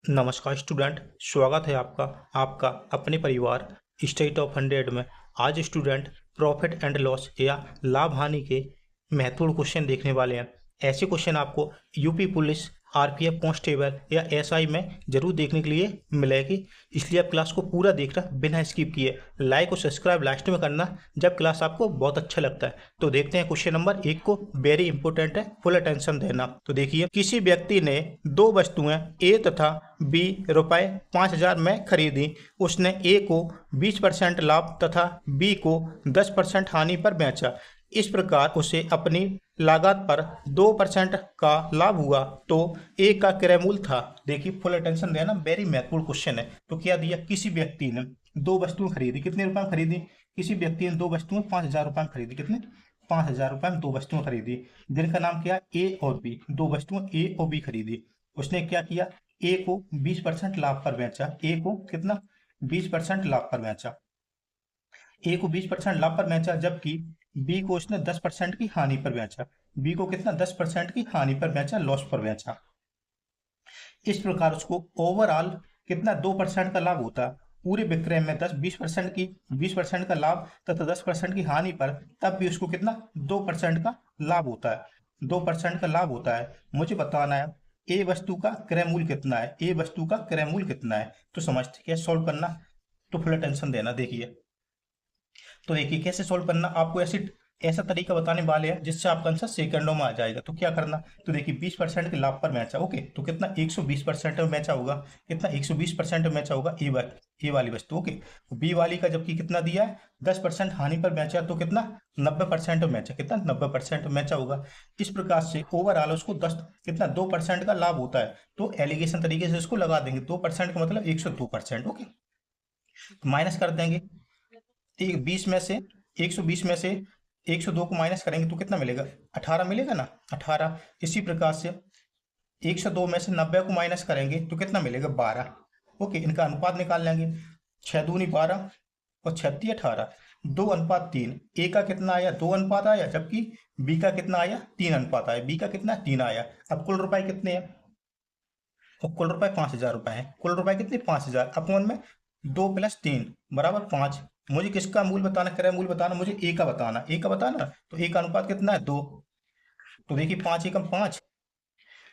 नमस्कार स्टूडेंट, स्वागत है आपका आपका अपने परिवार स्टेट ऑफ 100 में। आज स्टूडेंट प्रॉफिट एंड लॉस या लाभ हानि के महत्वपूर्ण क्वेश्चन देखने वाले हैं। ऐसे क्वेश्चन आपको यूपी पुलिस, आरपीएफ कांस्टेबल या एसआई में जरूर देखने के लिए मिलेगी, इसलिए आप क्लास को पूरा देखना बिना स्किप किए। लाइक और सब्सक्राइब लास्ट में करना जब क्लास आपको बहुत अच्छा लगता है। तो देखते हैं क्वेश्चन नंबर 1 को, वेरी इंपॉर्टेंट है, फुल अटेंशन देना। तो देखिए, किसी व्यक्ति ने दो वस्तुएं ए तथा बी रुपए 5,000 में खरीदी। उसने ए को 20% लाभ तथा बी को 10% हानि पर बेचा। इस प्रकार उसे अपनी लागत पर 2% का लाभ हुआ, तो ए का क्रय मूल्य था। देखिए, फुल अटेंशन देना, वेरी महत्वपूर्ण क्वेश्चन है। तो क्या दिया, किसी व्यक्ति ने दो वस्तुएं खरीदी। कितने रुपए में खरीदी? किसी व्यक्ति ने दो वस्तुएं 5,000 रुपए में खरीदी। कितने? 5,000 रुपए में दो वस्तुएं खरीदी, जिनका नाम क्या? ए और बी। दो वस्तुएं ए और बी खरीदी। उसने क्या किया? ए को 20% लाभ पर बेचा। ए को कितना? 20% लाभ पर बेचा। ए को 20% लाभ पर बेचा, जबकि बी को उसने 10% की हानि पर बेचा। बी को कितना? 10% की हानि पर बेचा, लॉस पर बेचा। इस प्रकार उसको ओवरऑल कितना? 2% का लाभ होता। पूरे विक्रय में 20% का लाभ तथा 10% की हानि पर, तब भी उसको कितना? 2% का लाभ होता है। 2% का लाभ होता है। मुझे बताना है ए वस्तु का क्रय मूल्य कितना है। ए वस्तु का क्रय मूल्य कितना है, तो समझते क्या सॉल्व करना। तो फुल अटेंशन देना। देखिए, तो देखिए कैसे सोल्व करना। आपको ऐसा तरीका बताने वाले हैं जिससे आपका आंसर सेकंडों में आ जाएगा। तो क्या करना, तो देखिए 20% के लाभ पर मैचा। ओके, तो कितना? 120% में मैचा होगा। कितना? 120% में मैचा होगा ए वाली वस्तु। ओके, बी वाली का जबकि कितना दिया है? 10% हानि पर मैचा, तो कितना? 90% में मैचा। कितना? 90% में मैचा होगा। इस प्रकार से ओवरऑल उसको 10 कितना? 2% का लाभ होता है। तो एलिगेशन तरीके से इसको लगा देंगे। 2% का मतलब 102%। ओके, तो माइनस कर देंगे। ठीक है, 20 में से 120 में से 102 को माइनस करेंगे तो कितना मिलेगा? 18 मिलेगा ना, 18। इसी प्रकार से 102 में से 90 को माइनस करेंगे तो कितना मिलेगा? 12। ओके, इनका अनुपात निकाल लेंगे। 6 दूनी 12 और 36 18, 2:3। ए का कितना आया? 2 अनुपात आया, जबकि बी का कितना आया? 3 अनुपात आया। बी का कितना? 3 आया। अब कुल रुपए कितने हैं? और कुल रुपए 5,000 रुपए हैं। कुल रुपए कितने? 5,000 अपॉन में 2 + 3 बराबर 5। मुझे किसका मूल्य बताना? क्रय मूल्य बताना मुझे, ए का बताना। ए का बताना, तो ए का अनुपात कितना है? 2। तो देखिए 5 एकम 5।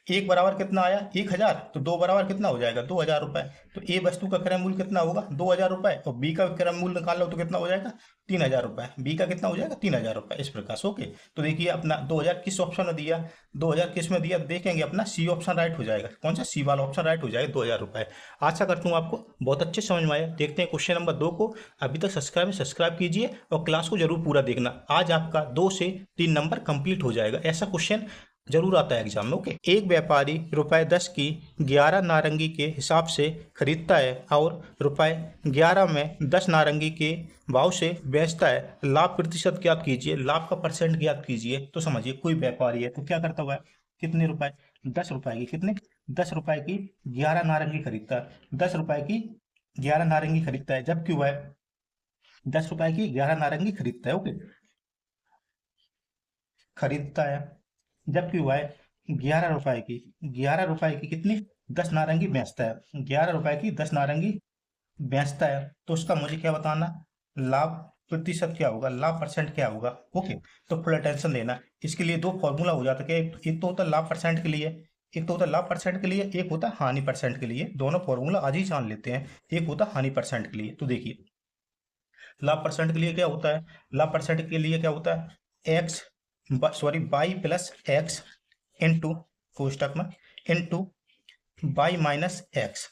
एक बराबर कितना आया? 1,000। तो दो बराबर कितना हो जाएगा? 2,000 रुपए। तो ए वस्तु का क्रय मूल्य कितना होगा? 2,000 रुपए। और बी का क्रय मूल्य निकाल लो तो कितना हो जाएगा? 3,000 रुपए। बी का कितना हो जाएगा? 3,000 रुपए। इस प्रकार से। ओके, तो देखिए अपना 2,000 किस ऑप्शन में दिया? 2,000 किस में दिया देखेंगे, अपना सी ऑप्शन राइट हो जाएगा। कौन सा? सी वाला ऑप्शन राइट हो जाएगा। 2,000 रुपए। आशा करता हूँ आपको बहुत अच्छे समझ में आया। देखते हैं क्वेश्चन नंबर 2 को। अभी तक सब्सक्राइब कीजिए और क्लास को जरूर पूरा देखना। आज आपका 2 से 3 नंबर कंप्लीट हो जाएगा। ऐसा क्वेश्चन जरूर आता है एग्जाम में। ओके, एक व्यापारी रुपए 10 की 11 नारंगी के हिसाब से खरीदता है और रुपए 11 में 10 नारंगी के भाव से बेचता है। लाभ प्रतिशत ज्ञात कीजिए, लाभ का परसेंट ज्ञात कीजिए। तो समझिए, कोई व्यापारी है तो क्या करता हुआ है? कितने रुपए? 10 रुपए की कितने? 10 रुपए की 11 नारंगी खरीदता है। 10 रुपए की 11 नारंगी खरीदता है, जबकि वह 10 रुपए की 11 नारंगी खरीदता है। ओके, खरीदता है, जबकि वह 11 रुपए की कितनी? 10 नारंगी बेचता है। 11 रुपए की 10 नारंगी बेचता है, तो उसका मुझे क्या बताना? लाभ प्रतिशत क्या होगा? लाभ परसेंट क्या होगा? ओके, तो फुल अटेंशन देना। इसके लिए दो फॉर्मूला हो जाता है। एक तो होता है लाभ परसेंट के लिए, एक तो होता है लाभ परसेंट के लिए, एक होता है हानि परसेंट के लिए। दोनों फॉर्मूला आज ही जान लेते हैं। एक होता है हानि परसेंट के लिए। तो देखिए, लाभ परसेंट के लिए क्या होता है? लाभ परसेंट के लिए क्या होता है? X by plus x into कोष्टक में into by minus x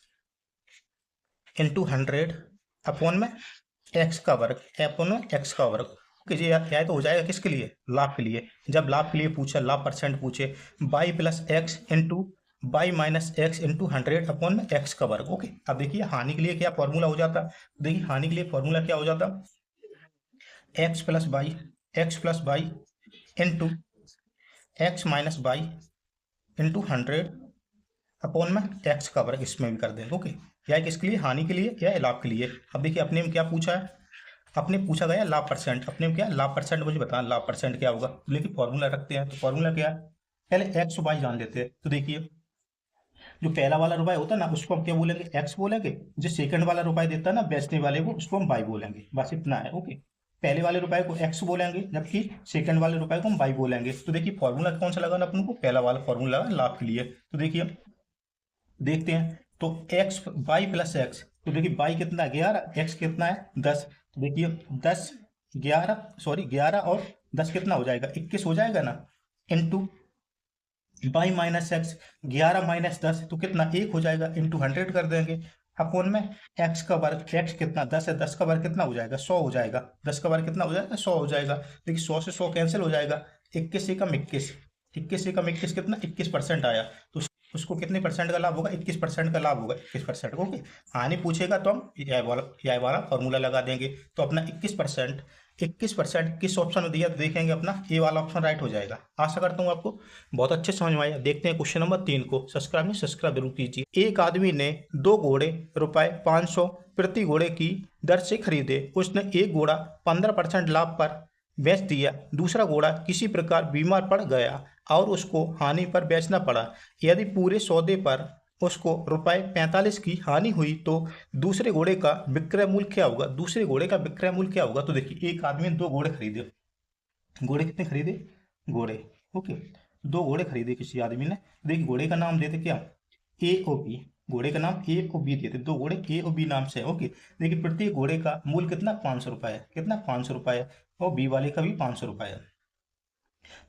into 100 upon में एक्स का वर्ग, अपॉन में एक्स का वर्ग। कीजिए यार, तो हो जाएगा किसके लिए? लाभ के लिए। जब लाभ के लिए पूछा, लाभ परसेंट पूछे, by plus x into by minus x into 100 upon में एक्स का वर्ग। ओके, अब देखिए हानि के लिए क्या फॉर्मूला हो जाता? देखिए हानि के लिए फॉर्मूला क्या हो जाता? X plus by into x minus by into 100 upon में एक्स का वर्ग। इसमें भी कर देंगे। ओके, या किसके लिए? हानि के लिए या लाभ के लिए। अब देखिए अपने में क्या पूछा है? अपने पूछा गया लाभ परसेंट। अपने में क्या? लाभ परसेंट। मुझे बताना लाभ परसेंट क्या होगा। लेकिन फॉर्मूला रखते हैं, तो फॉर्मूला क्या है? पहले एक्स बाई जान लेते हैं। तो देखिए जो पहला वाला रुपए होता है ना उसको हम क्या बोलेंगे, एक्स बोलेंगे। जो सेकंड वाला रुपए देता है ना बेचने वाले को, उसको हम वाई बोलेंगे। बस इतना है। ओके, पहले वाले रुपए को एक्स बोलेंगे जबकि सेकंड वाले रुपए को हम वाई बोलेंगे। तो देखिए फॉर्मूला कौन सा लगाना अपन को, पहला वाला फॉर्मूला लाभ के लिए। तो देखिए देखते हैं, तो एक्स वाई प्लस एक्स, तो देखिए वाई कितना है 11, एक्स कितना है 10। तो देखिए 10 11 सॉरी 11 और 10 कितना हो जाएगा 21 हो जाएगा ना, into by minus x, 11 minus 10 तो कितना 1 हो जाएगा, इंटू 100 कर देंगे अपोन में एक्स का वर्ग। एक्स कितना 10 है, 10 का वर्ग कितना हो जाएगा 100 हो जाएगा, 10 का वर्ग कितना हो जाएगा 100 हो जाएगा। देखिए 100 से 100 कैंसिल हो जाएगा, 21 से कम 21, 21 से कम 21 कितना 21% आया। तो उसको कितने परसेंट का लाभ होगा, 21% का लाभ होगा, 21%। ओके, हानि पूछेगा तो हम यह वाला फॉर्मूला लगा देंगे। तो अपना 21%, 21% किस ऑप्शन में दिया तो देखेंगे अपना ए वाला ऑप्शन राइट हो जाएगा। आशा करता हूँ आपको बहुत अच्छे समझ में आया। देखते हैं क्वेश्चन नंबर 3 को। सब्सक्राइब जरूर कीजिए। एक आदमी ने 2 घोड़े रुपए 500 प्रति घोड़े की दर से खरीदे। उसने एक घोड़ा 15% लाभ पर बेच दिया, दूसरा घोड़ा किसी प्रकार बीमार पड़ गया और उसको हानि पर बेचना पड़ा। यदि पूरे सौदे पर उसको रुपए 45 की हानि हुई तो दूसरे घोड़े का विक्रय मूल्य क्या होगा, दूसरे घोड़े का विक्रय मूल्य क्या होगा। तो देखिए एक आदमी ने 2 घोड़े खरीदे। घोड़े कितने खरीदे, घोड़े ओके 2 घोड़े खरीदे किसी आदमी ने। देखिए घोड़े का नाम देते क्या, ए ओ बी, घोड़े का नाम ए ओ बी देते, 2 घोड़े ए ओ बी नाम से है। ओके, देखिए प्रत्येक घोड़े का मूल्य कितना 500 रुपए है, कितना 500 रुपए है, और बी वाले का भी 500 रुपए है।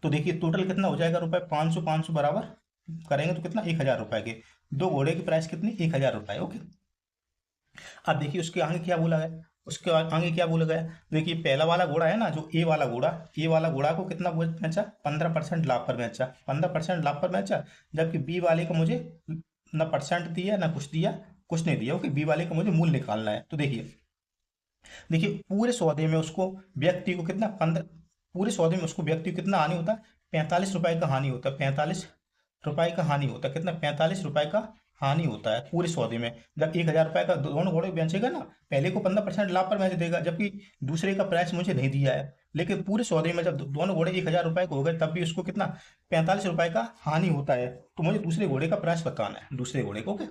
तो देखिए टोटल कितना हो जाएगा रुपए 500 500 बराबर करेंगे तो कितना 1000 रुपए के। 2 घोड़े की प्राइस कितनी 1000 रुपए। ओके, अब देखिए उसके आगे क्या बोला है, उसके आगे क्या बोला गया। देखिए पहला वाला घोड़ा है ना, जो ए वाला घोड़ा, ए वाला घोड़ा को कितना बेचा 15% लाभ पर बेचा, 15% लाभ पर बेचा। जबकि बी वाले को मुझे ना परसेंट दिया ना कुछ दिया, कुछ नहीं दिया। ओके, बी वाले का मुझे मूल्य निकालना है। तो देखिए देखिए पूरे सौदे में उसको व्यक्ति को कितना 15, पूरे सौदे में उसको व्यक्ति को कितना हानि होता है 45 रुपए का हानि होता है, 45 रुपए का हानि होता है, कितना 45 रुपए का हानि होता है पूरे सौदे में। जब 1000 रुपए का दोनों घोड़े बेचेगा ना, पहले को 15% लाभ पर बेच देगा जबकि दूसरे का प्राइस मुझे नहीं दिया है। लेकिन पूरे सौदे में जब दोनों घोड़े 1000 रुपए के हो गए तब भी उसको कितना 45 रुपए का हानि होता है। तो मुझे दूसरे घोड़े का प्राइस बताना है, दूसरे घोड़े को। ओके,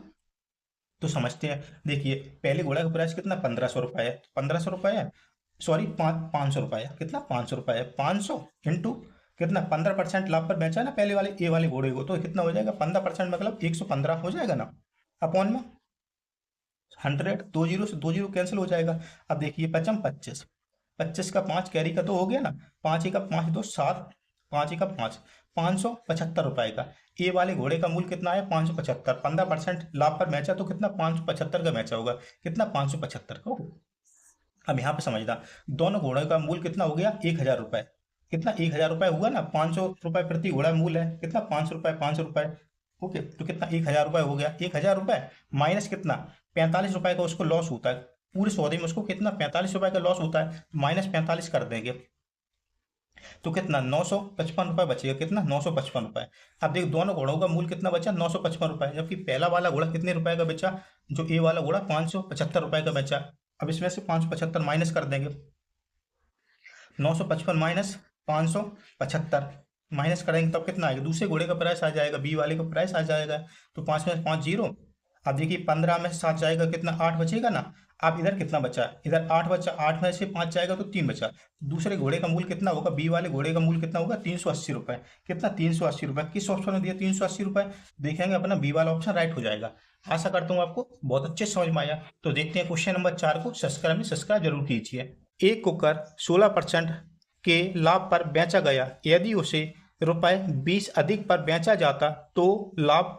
तो समझते हैं। देखिए पहले घोड़ा का प्राइस कितना 1500 रुपए है, 1500 रुपए है, सॉरी 500 रुपए है, कितना 500 रुपए है, 500 इंटू कितना 15% लाभ पर बेचा ना पहले वाले ए वाले घोड़े को, तो कितना हो जाएगा 15% मतलब 115 हो जाएगा ना, अपॉन में 100, 2 जीरो से 2 जीरो कैंसिल हो जाएगा। अब देखिए 55 25, 25 का 5 कैरी का तो हो गया ना, 5 का 5 2 7, 5 का 5, 575 रुपए का। ए वाले घोड़े का मूल्य कितना है 575, 15% लाभ पर बेचा तो कितना 575 का बेचा होगा, कितना 575 का। अब यहाँ पे समझना, दोनों घोड़ों का मूल्य कितना हो गया 1000 रुपए, कितना 1000 रुपए हुआ ना, 500 रुपए प्रति घोड़ा मूल्य है, कितना 500 रुपए 500 रुपए। ओके, तो कितना 1000 रुपए हो गया, 1000 रुपए माइनस कितना 45 रुपए का उसको लॉस होता है पूरे सौदे में, उसको कितना 45 रुपए का लॉस होता है, माइनस 45 कर देंगे तो कितना 955 रुपए बचेगा, कितना 955 रुपए। अब देख दोनों घोड़ों का मूल्य कितना बचा 955 रुपए, जबकि पहला वाला घोड़ा कितने रुपए का बेचा, जो ए वाला घोड़ा 575 रुपए का बेचा। अब इसमें से 575 माइनस कर देंगे, 955 माइनस 575 माइनस करेंगे तब कितना आएगा, दूसरे घोड़े का प्राइस आ जाएगा, बी वाले का प्राइस आ जाएगा। तो 5 में 5 जीरो। अब देखिए 15 में से 7 जाएगा, कितना 8 बचेगा ना। अब इधर कितना बचा, इधर 8 बचा, 8 में से 5 जाएगा तो 3 बचा। दूसरे घोड़े का मूल्य कितना होगा, बी वाले घोड़े का मूल्य कितना होगा 380 रुपए, कितना 380 रुपए। किस ऑप्शन में दिया 380 रुपए, देखेंगे अपना बी वाला ऑप्शन राइट हो जाएगा। आशा करता हूँ आपको बहुत अच्छे समझ में आया। तो देखते हैं क्वेश्चन नंबर 4 को। सब्सक्राइब जरूर कीजिए। एक कुकर 16% के लाभ पर बेचा गया, यदि उसे रुपए 20 अधिक पर बेचा जाता तो लाभ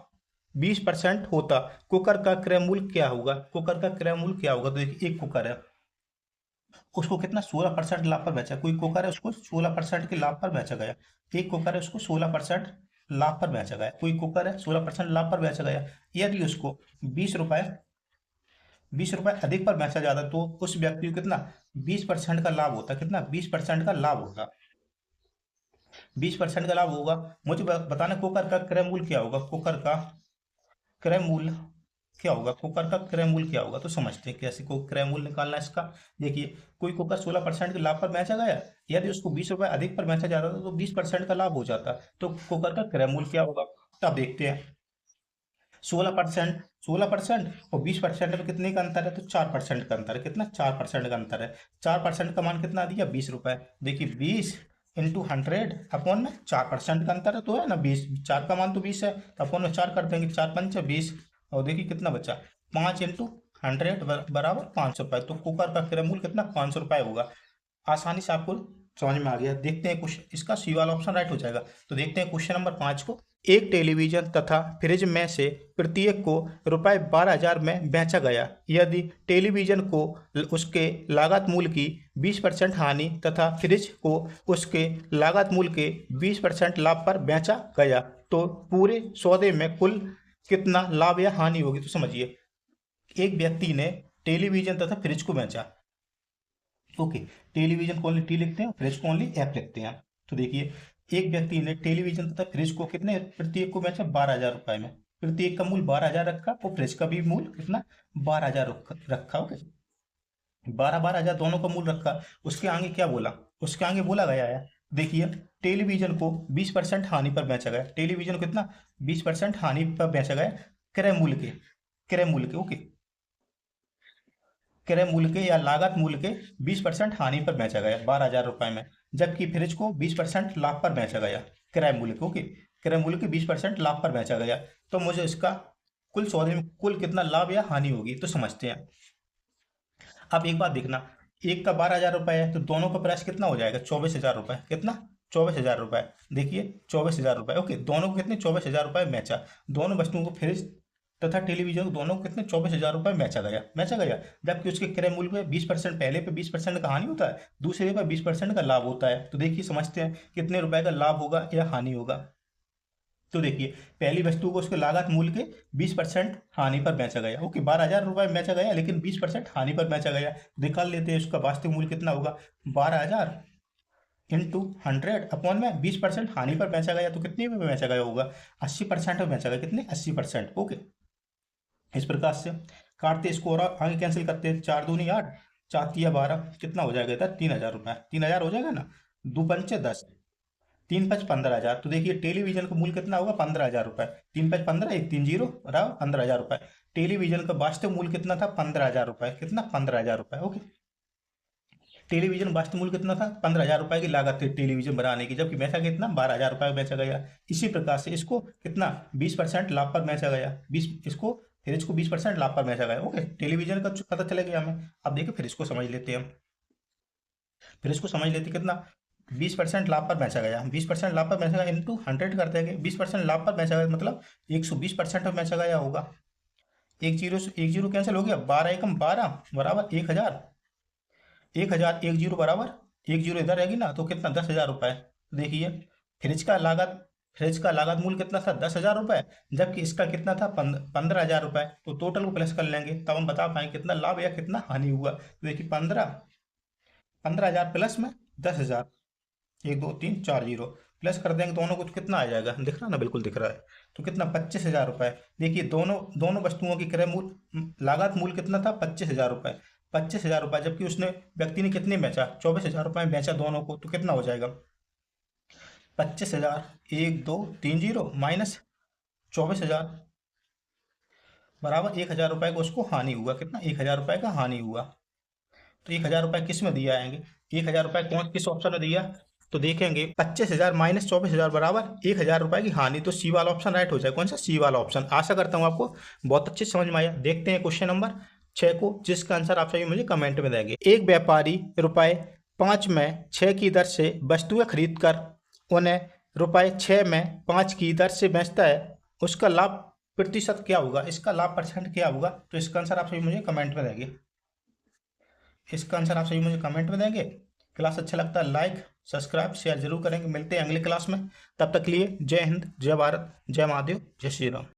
20% होता। कुकर का क्रय मूल्य क्या होगा, कुकर का क्रय मूल्य क्या होगा। तो देखिए एक कुकर है, उसको कितना 16% लाभ पर बेचा, कोई कुकर है उसको 16% के लाभ पर बेचा गया। एक कुकर है उसको 16% लाभ पर बेचा गया, कोई कुकर है 16% लाभ पर बेचा गया। यदि उसको 20 रुपए अधिक पर बेचा जाता तो उस व्यक्ति को कितना 20% का लाभ होता, कितना 20% का लाभ होगा, 20% का लाभ होगा। मुझे बताना कुकर का क्रय मूल्य क्या होगा, कुकर का क्रय मूल्य क्या होगा, कुकर का क्रय मूल्य क्या होगा। तो समझते हैं कैसे को क्रय मूल्य निकालना है इसका। देखिए कोई कुकर 16% के लाभ पर बेचा गया, यदि उसको 20 रुपए अधिक पर बेचा जाता तो 20% का लाभ हो जाता, तो कुकर का क्रय मूल्य क्या होगा। तो अब देखते हैं, 16%, 16% और 20% में कितने का अंतर है? तो 4% का अंतर है। कितना? 4% का अंतर है। 4% का मान कितना दिया? 20 रुपए। देखिए 20 इंटू 100 अपॉन में 4% का अंतर है तो है ना 20। 4 का मान तो 20 है तो अपॉन में 4 कर देंगे, 4 पंच 20। और देखिए कितना बचा? 5 इंटू 100 बराबर 500 रुपये। तो कुकर का क्रय मूल्य कितना? 500 रुपये होगा। आसानी से आपको समझ में आ गया। देखते हैं क्वेश्चन, इसका सी वाला ऑप्शन राइट हो जाएगा। तो देखते हैं क्वेश्चन नंबर 5 को। एक टेलीविजन तथा फ्रिज में से प्रत्येक को रुपए 12,000 में बेचा गया। यदि टेलीविजन को उसके लागत मूल्य की 20% हानि तथा फ्रिज को उसके लागत मूल्य के 20% लाभ पर बेचा गया तो पूरे सौदे में कुल कितना लाभ या हानि होगी? तो समझिए, एक व्यक्ति ने टेलीविजन तथा फ्रिज को बेचा। ओके, टेलीविजन को ओनली टी लिखते हैं, फ्रिज को ओनली एफ लिखते हैं। तो देखिए, एक व्यक्ति ने टेलीविजन तथा फ्रिज को कितने प्रत्येक को बेचा? 12,000 रुपए में। प्रत्येक का मूल्य 12,000 रखा और फ्रिज का भी मूल्य कितना? 12,000 रखा। ओके, 12,000 दोनों का मूल्य रखा। उसके आगे क्या बोला? उसके आगे बोला गया है, देखिए, टेलीविजन को 20% हानि पर बेचा गया। टेलीविजन को कितना? 20% हानि पर बेचा गया क्रय मूल्य के, क्रय मूल्य के। ओके, क्रय मूल्य के या लागत मूल्य के 20% हानि पर बेचा गया 12,000 रुपए में। जबकि फ्रिज को 20% लाभ पर बेचा गया क्रय मूल्य के। ओके, क्रय मूल्य के 20% लाभ पर बेचा गया। तो मुझे इसका कुल सौदे में कुल कितना लाभ या हानि होगी तो समझते हैं। अब एक बात देखना, एक का 12,000 रुपए है तो दोनों का प्राइस कितना हो जाएगा? 24,000 रुपए। कितना? 24,000 रुपए। देखिए 24,000 रुपए। ओके, दोनों को कितने? 24,000 रुपए बेचा। दोनों वस्तुओं को फ्रिज तथा टेलीविजन दोनों को कितने? 24,000 रुपए बेचा गया। जबकि उसके क्रय मूल्य पे 20%, पहले पे 20% का हानि होता है, दूसरे पे 20% का लाभ होता है। तो देखिए समझते हैं कितने रुपए का लाभ होगा या हानि होगा। तो देखिए, पहली वस्तु को उसके लागत मूल्य के 20% हानि पर बेचा गया। ओके, 12,000 रुपए में बेचा गया लेकिन 20% हानि पर बेचा गया। निकाल लेते हैं उसका वास्तविक मूल्य कितना होगा? 12,000 इंटू 100 अपॉन में 20% हानि पर बेचा गया तो कितने में बेचा गया होगा? 80% में बेचा गया। कितने? 80%। ओके, इस प्रकार से काटते इसको और आगे कैंसिल करते हैं। 4 दूनी 8, 4 तिया 12, कितना हो जाएगा इधर? 3,000 रुपये। 3,000 हो जाएगा ना? 2 पंचे 10, 3 5 15,000। तो देखिए टेलीविजन का मूल्य कितना होगा? 15,000 रुपये। 3 5 15, 1 3 0 बराबर 15,000 रुपये। टेलीविजन का वास्तविक मूल्य कितना था? 15,000 रुपये। कितना? 15,000 रुपये। ओके, टेलीविजन वास्तविक मूल्य कितना था? 15,000 रुपये की लागत थी टेलीविजन बनाने की, जबकि बेचा कितना? 12,000 रुपये में बेचा गया। इसी प्रकार से इसको कितना? 20% लाभ पर बेचा गया। 20, इसको फ्रिज को 20% लाभ पर बेचा गया। ओके, टेलीविजन का पता चला गया हमें। अब देखिए फ्रिज को समझ लेते हैं। फ्रिज को समझ लेते कितना? 20% लाभ पर बेचा गया। 20% लाभ पर बेचा गया इंटू 100 कर देंगे। 20% लाभ पर बेचा गया मतलब 120% में बेचा गया होगा। एक जीरो कैंसिल हो गया। 12 एकम 12 बराबर 1,000। 1,000 एक जीरो बराबर एक जीरो इधर रहेगी ना तो कितना? 10,000 रुपये। देखिए फ्रिज का लागत मूल्य कितना था? 10,000 रुपये। जबकि इसका कितना था? 15,000 रुपये। तो टोटल को प्लस कर लेंगे तब हम बता पाएंगे कितना लाभ या कितना हानि हुआ। तो देखिए 15,000 प्लस में 10,000, 1 2 3 4 जीरो प्लस कर देंगे दोनों को तो कितना आ जाएगा? दिख रहा है ना? बिल्कुल दिख रहा है। तो कितना? 25,000 रुपये। देखिए दोनों वस्तुओं की क्रय मूल्य लागत मूल्य कितना था? 25,000 रुपये। 25,000 रुपये, जबकि उसने व्यक्ति ने कितने बेचा? 24,000 रुपये में बेचा दोनों को, तो कितना हो जाएगा? 25,000, 1 2 3 जीरो माइनस 24,000 बराबर 1,000 रुपये को उसको हानि हुआ। कितना? 1,000 रुपये का हानि हुआ। तो 1,000 रुपये किस में दिया आएंगे? 1,000 रुपये कौन किस ऑप्शन में दिया? तो देखेंगे 25,000 माइनस 24,000 बराबर 1,000 रुपये की हानि। तो सी वाला ऑप्शन राइट हो जाए। कौन सा? सी वाला ऑप्शन। आशा करता हूँ आपको बहुत अच्छे से समझ में आया। देखते हैं क्वेश्चन नंबर 6 को, जिसका आंसर आप सभी मुझे कमेंट में देंगे। एक व्यापारी रुपए 5 में 6 की दर से वस्तुएं खरीद कर उन्हें रुपए 6 में 5 की दर से बेचता है। उसका लाभ प्रतिशत क्या होगा? इसका लाभ परसेंट क्या होगा? तो इसका आंसर आप सभी मुझे कमेंट में देंगे। इसका आंसर आप सभी मुझे कमेंट में देंगे। क्लास अच्छा लगता है लाइक सब्सक्राइब शेयर जरूर करेंगे। मिलते हैं अगली क्लास में, तब तक के लिए जय हिंद, जय भारत, जय महादेव, जय श्री राम।